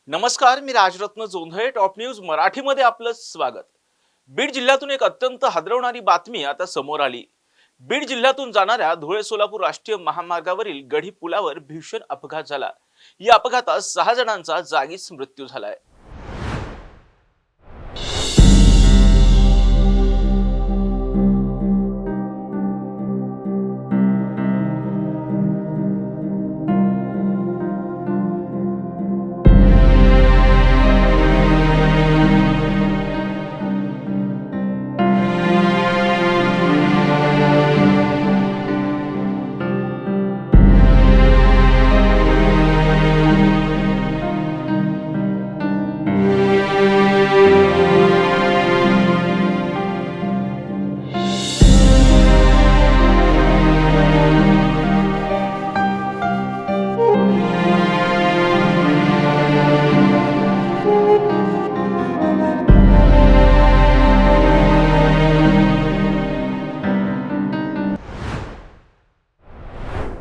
नमस्कार, मी Rajratna Jondhale. Top news मराठीमध्ये आपलं स्वागत. बीड जिल्ह्यातून एक अत्यंत हादरवणारी बातमी आता समोर आली. बीड जिल्ह्यातून जाणाऱ्या धुळे सोलापूर राष्ट्रीय महामार्गावरील गढी पुलावर भीषण अपघात झाला. या अपघातात 6 जणांचा जागीच मृत्यू झालाय.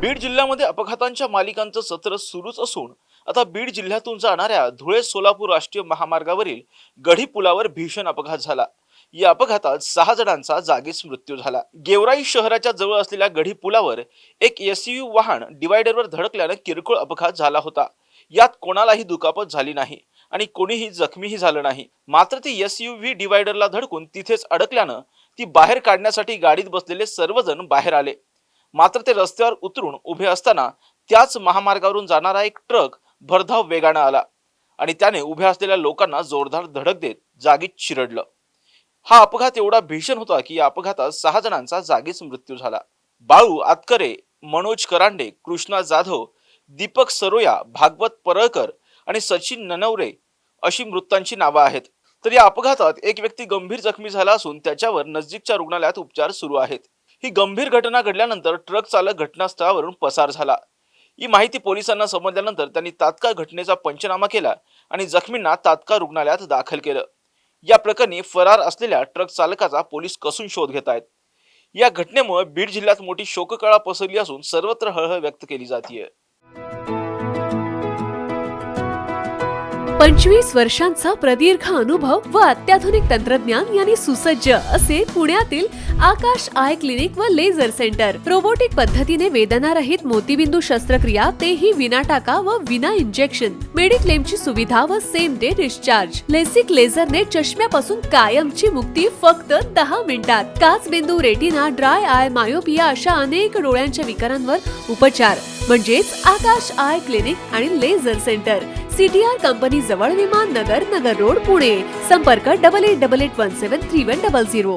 बीड जिल्ह्यामध्ये अपघातांच्या मालिकांचं सत्र सुरूच असून आता बीड जिल्ह्यातून जाणाऱ्या धुळे सोलापूर राष्ट्रीय महामार्गावरील गढी पुलावर भीषण अपघात झाला. या अपघातात 6 जणांचा जागीच मृत्यू झाला. गेवराई शहराच्या जवळ असलेल्या गढी पुलावर एक एसयूव्ही वाहन डिवायडरवर धडकल्याने किरकोळ अपघात झाला होता. यात कोणालाही दुखापत झाली नाही आणि कोणीही जखमीही झालं नाही. मात्र ती एसयूव्ही डिवायडरला धडकून तिथेच अडकल्यानं ती बाहेर काढण्यासाठी गाडीत बसलेले सर्वजण बाहेर आले. मात्र ते रस्त्यावर उतरून उभे असताना त्याच महामार्गावरून जाणारा एक ट्रक भरधाव वेगाने आला आणि त्याने उभ्या असलेल्या लोकांना जोरदार धडक देत जागीच चिरडलं. हा अपघात एवढा भीषण होता की या अपघातात 6 जणांचा जागीच मृत्यू झाला. बाळू आतकरे, मनोज करांडे, कृष्णा जाधव, दीपक सरोया, भागवत परळकर आणि सचिन ननवरे अशी मृतांची नावं आहेत. तर या अपघातात एक व्यक्ती गंभीर जखमी झाला असून त्याच्यावर नजीकच्या रुग्णालयात उपचार सुरू आहेत. ही गंभीर घटना घडल्यानंतर ट्रक चालक घटनास्थळावरून पसार झाला. ही माहिती पोलिसांना समजल्यानंतर त्यांनी तात्काळ घटनेचा पंचनामा केला आणि जखमींना तात्काळ रुग्णालयात दाखल केलं. या प्रकरणी फरार असलेल्या ट्रक चालकाचा पोलीस कसून शोध घेत आहेत. या घटनेमुळे बीड जिल्ह्यात मोठी शोककळा पसरली असून सर्वत्र हळहळ व्यक्त केली जातीये. 25 वर्षांचा प्रदीर्घ अनुभव व अत्याधुनिक तंत्रज्ञान यांनी सुसज्ज असे पुण्यातील आकाश आय क्लिनिक व लेझर सेंटर. रोबोटिक पद्धतीने वेदनारहित मोतीबिंदू शस्त्रक्रिया, तेही विना टाका व विना इंजेक्शन. मेडिक्लेमची सुविधा व सेम डे डिस्चार्ज. लेसिक लेझरने चष्म्यापासून कायमची मुक्ती फक्त 10 मिनिटात. काचबिंदू, रेटिना, ड्राय आय, मायोपिया अशा अनेक डोळ्यांच्या विकारांवर उपचार म्हणजेच आकाश आय क्लिनिक आणि लेझर सेंटर. CTR कंपनी जवळ, विमान नगर, नगर रोड, पुणे. संपर्क 8888173100.